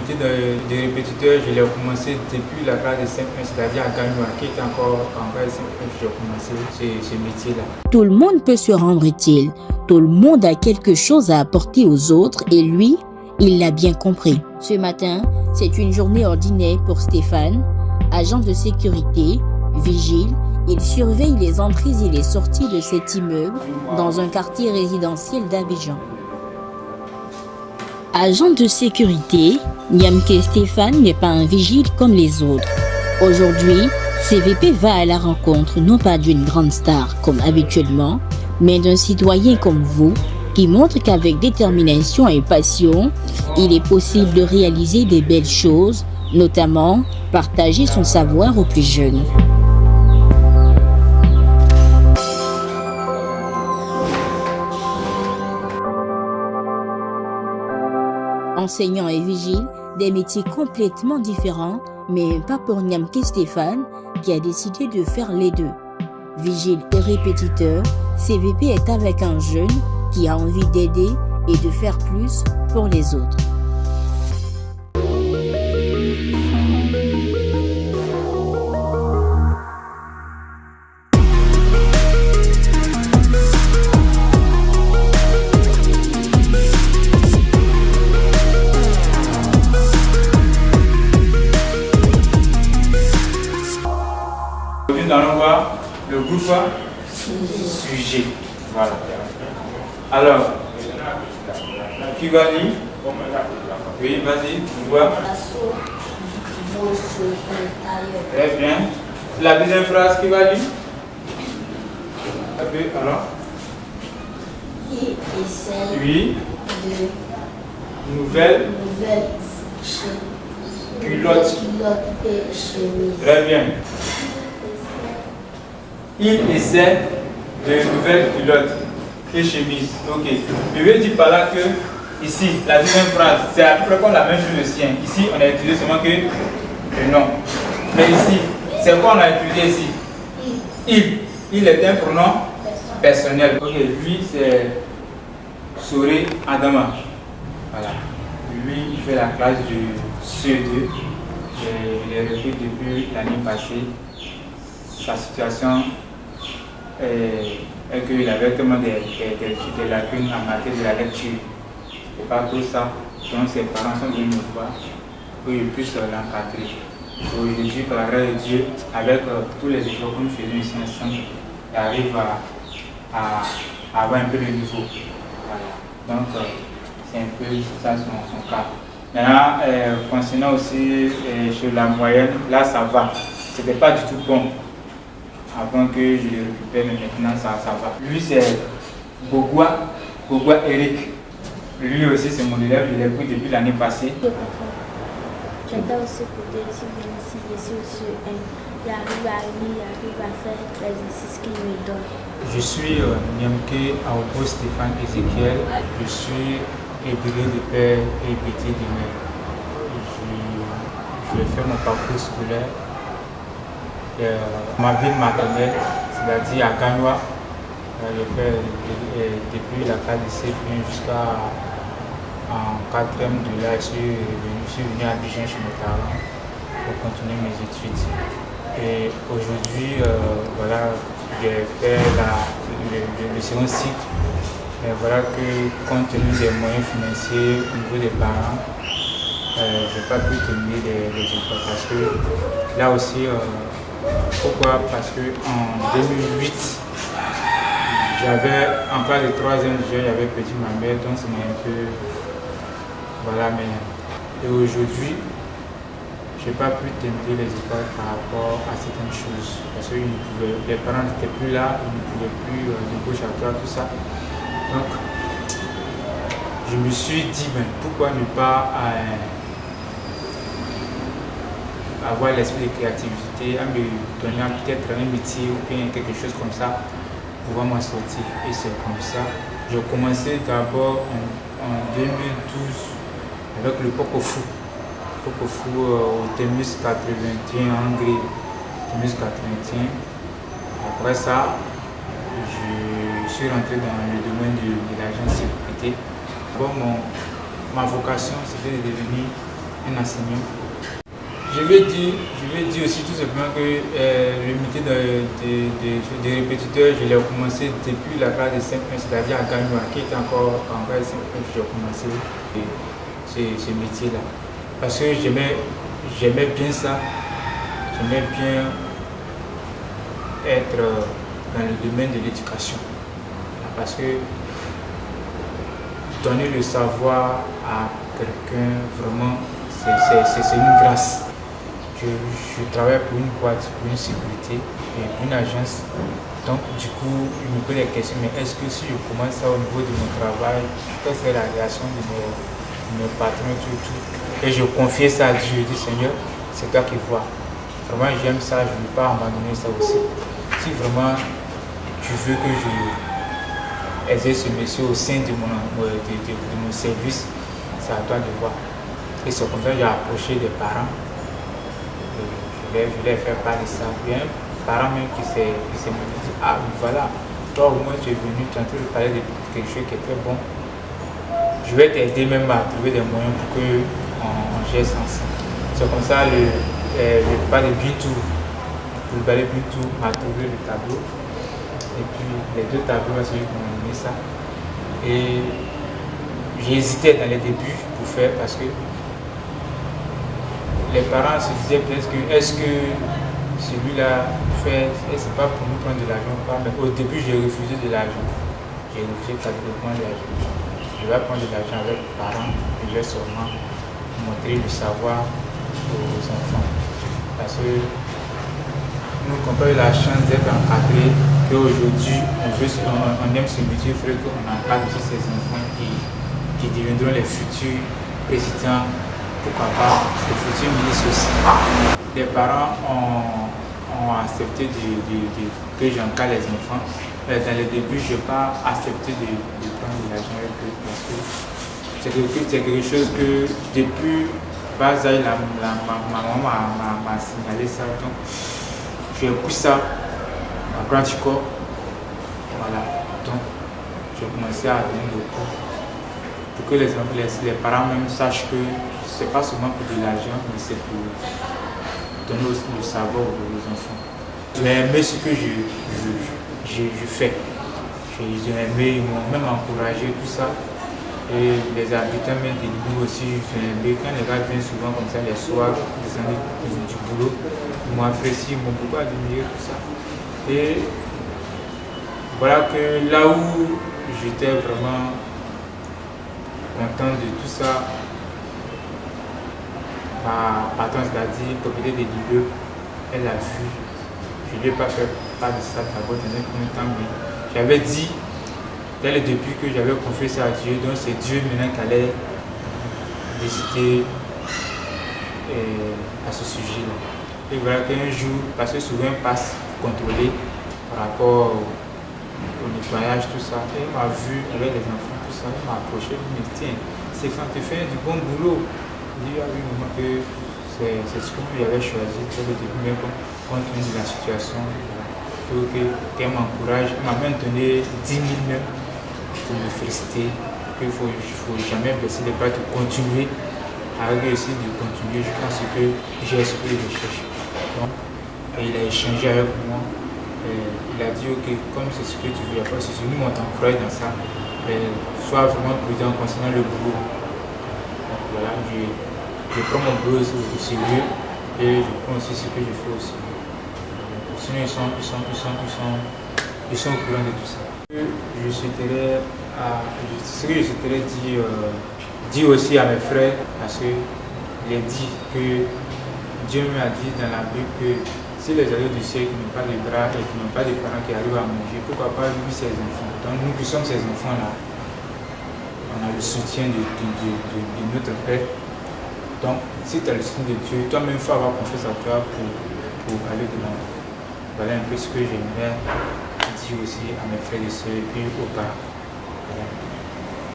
métier de répétiteur, je l'ai commencé depuis la classe de 5 c'est-à-dire à Gagnoa, qui était encore en classe de 5 j'ai commencé ce métier-là. Tout le monde peut se rendre utile. Tout le monde a quelque chose à apporter aux autres et lui, il l'a bien compris. Ce matin, c'est une journée ordinaire pour Stéphane, agent de sécurité, vigile. Il surveille les entrées et les sorties de cet immeuble dans un quartier résidentiel d'Abidjan. Agent de sécurité, Niamke Stéphane n'est pas un vigile comme les autres. Aujourd'hui, CVP va à la rencontre non pas d'une grande star comme habituellement, mais d'un citoyen comme vous qui montre qu'avec détermination et passion, il est possible de réaliser des belles choses, notamment partager son savoir aux plus jeunes. Enseignant et vigile, des métiers complètement différents, mais pas pour Niamke Stéphane qui a décidé de faire les deux. Vigile et répétiteur, CVP est avec un jeune qui a envie d'aider et de faire plus pour les autres. Nous allons voir le groupe sujet. Voilà. Alors, qui va lire? Oui, vas-y, tu vois. Très bien. La deuxième phrase, qui va lire? Alors. Oui. De nouvelles culottes. Très bien. Il essaie de nouvelles culottes et chemises. Ok. Je veux dire par là que ici, la deuxième phrase, c'est à peu près comme la même chose le sien. Ici, on a utilisé seulement que le nom. Mais ici, c'est quoi on a utilisé ici? Il est un pronom personnel. Ok, lui c'est Souré Adama. Voilà. Lui, il fait la classe du CE2. Je l'ai repris depuis l'année passée. Sa situation est qu'il avait tellement des lacunes en matière de la lecture. Et pas tout ça, donc ses parents sont venus me voir pour qu'ils puissent l'encadrer. Aujourd'hui, par la grâce de Dieu, avec tous les efforts que nous faisons ici ensemble, il arrive à avoir un peu de niveau. Voilà. Donc, c'est un peu ça son cas. Maintenant, concernant aussi sur la moyenne, là ça va. C'était pas du tout bon avant que je le récupère, mais maintenant ça va. Lui c'est Bogoua Eric. Lui aussi c'est mon élève, je l'ai pris depuis l'année passée. J'adore aussi pour dire si il arrive à lire, il arrive à faire l'exercice qu'il me donne. Je suis Niamke Aobo Stéphane Ezekiel. Je suis ébré de père et petit de mère. Je fais mon parcours scolaire. Ma ville maternelle, c'est-à-dire à Gagnoa, j'ai fait depuis la classe de CP jusqu'à en 4e de là, je suis venu à Abidjan chez mes parents pour continuer mes études. Et aujourd'hui, voilà, j'ai fait le second cycle. Et voilà que compte tenu des moyens financiers au niveau des parents, je n'ai pas pu terminer les écoles parce que là aussi, pourquoi? Parce qu'en 2008, j'avais en classe de 3e, j'avais perdu ma mère, donc ça m'a un peu. Voilà, mais et aujourd'hui, je n'ai pas pu terminer les écoles par rapport à certaines choses. Parce que les parents n'étaient plus là, ils ne pouvaient plus de gauche à droite, tout ça. Donc, je me suis dit, ben, pourquoi ne pas avoir l'esprit de créativité, à me donner peut-être un métier ou bien quelque chose comme ça, pour pouvoir m'en sortir. Et c'est comme ça. J'ai commencé d'abord en 2012 avec le Pokofou. Pokofou au Thémis 81 en Hongrie. Thémis 81. Après ça, je suis rentré dans le domaine de l'agence de sécurité. Bon, ma vocation, c'était de devenir un enseignant. Je vais dire aussi tout simplement que le métier de répétiteur, je l'ai commencé depuis la classe de 5 c'est-à-dire à Gagnoa, qui est encore en classe de 5 que j'ai commencé ce métier-là. Parce que j'aimais bien ça, j'aimais bien être dans le domaine de l'éducation. Parce que donner le savoir à quelqu'un, vraiment, c'est une grâce. Je travaille pour une boîte, pour une sécurité et une agence. Donc, du coup, je me pose la question, mais est-ce que si je commence ça au niveau de mon travail, quelle serait la réaction de mes patrons, tout. Et je confiais ça à Dieu, je dis, Seigneur, c'est toi qui vois. Vraiment, j'aime ça, je ne veux pas abandonner ça aussi. Si vraiment tu veux que je exerce ce métier au sein de mon service, c'est à toi de voir. Et c'est comme ça que j'ai approché des parents. Je voulais faire part de ça. Il y a un parent même qui s'est dit, ah voilà, toi au moins tu es venu, tu es en train de parler de quelque chose qui est très bon. Je vais t'aider même à trouver des moyens pour qu'on gère ensemble. C'est comme ça le papa de Bintou, le balai Bintou m'a trouvé le tableau. Et puis les deux tableaux, c'est lui qui m'a donné ça. Et j'ai hésité dans les débuts pour faire parce que les parents se disaient peut-être que est-ce que celui-là fait, c'est pas pour nous prendre de l'argent ou pas, mais au début j'ai refusé de l'argent. J'ai refusé catégoriquement de l'argent. Je vais prendre de l'argent avec les parents et je vais seulement montrer le savoir aux enfants. Parce que nous n'avons pas eu la chance d'être encadrés, qu'aujourd'hui on aime ce métier, il faudrait qu'on encadre aussi ces enfants qui deviendront les futurs présidents. Pourquoi pas le futur ministre aussi. Les parents ont accepté que j'encadre les enfants. Dans les débuts, je n'ai pas accepté de prendre de l'argent avec eux parce que c'est quelque chose que depuis bas âge, ma maman m'a signalé ça. Donc, j'ai poussé ça à grand corps. Voilà. Donc, j'ai commencé à donner le cours pour que les parents même sachent que c'est pas seulement pour de l'argent, mais c'est pour donner aussi le savoir aux enfants. J'ai aimé ce que je fais. J'ai aimé, ils m'ont même encouragé, tout ça. Et les habitants même de Libou aussi, j'ai aimé. Quand les gars viennent souvent comme ça, les soirs, descendent du boulot, ils m'ont apprécié, ils m'ont beaucoup admiré, tout ça. Et voilà que là où j'étais vraiment content de tout ça, ma patronne, c'est-à-dire propriété des Libou, elle a vu. Je ne lui ai pas fait part de ça d'abord dans un premier temps, mais j'avais dit dès le début que j'avais confié ça à Dieu, donc c'est Dieu maintenant qui allait décider à ce sujet-là. Et voilà qu'un jour, parce que souvent on passe contrôler par rapport au nettoyage, tout ça, et il m'a vu avec les enfants, tout ça, il m'a approché, il m'a dit tiens, Stéphane, tu fais du bon boulot. Il dit à lui que c'est ce que lui avait choisi dès le début, mais compte tenu de la situation, il faut qu'elle m'encourage. Il m'a même donné 10 000 même pour me féliciter, qu'il ne faut jamais baisser les bras, de continuer à réussir, de continuer. Je pense que j'ai ce que je cherche. Et il a échangé avec moi. Il a dit ok, comme c'est ce que tu veux, après c'est celui qui t'encourage dans ça, sois vraiment prudent concernant le boulot. Donc voilà, je prends mon boulot au sérieux et je prends aussi ce que je fais aussi. Sinon ils sont au courant de tout ça. Ce que je souhaiterais dire aussi à mes frères, parce que il est dit que Dieu m'a dit dans la Bible que si les adultes du ciel qui n'ont pas de bras et qui n'ont pas de parents qui arrivent à manger, pourquoi pas lui ses enfants. Donc nous qui sommes ces enfants-là, on a le soutien de notre Père. Donc si tu as le soutien de Dieu, toi-même il faut avoir confiance en toi pour aller de l'avant. Voilà un peu ce que j'aimerais dire aussi à mes frères et sœurs et puis aux parents. Voilà.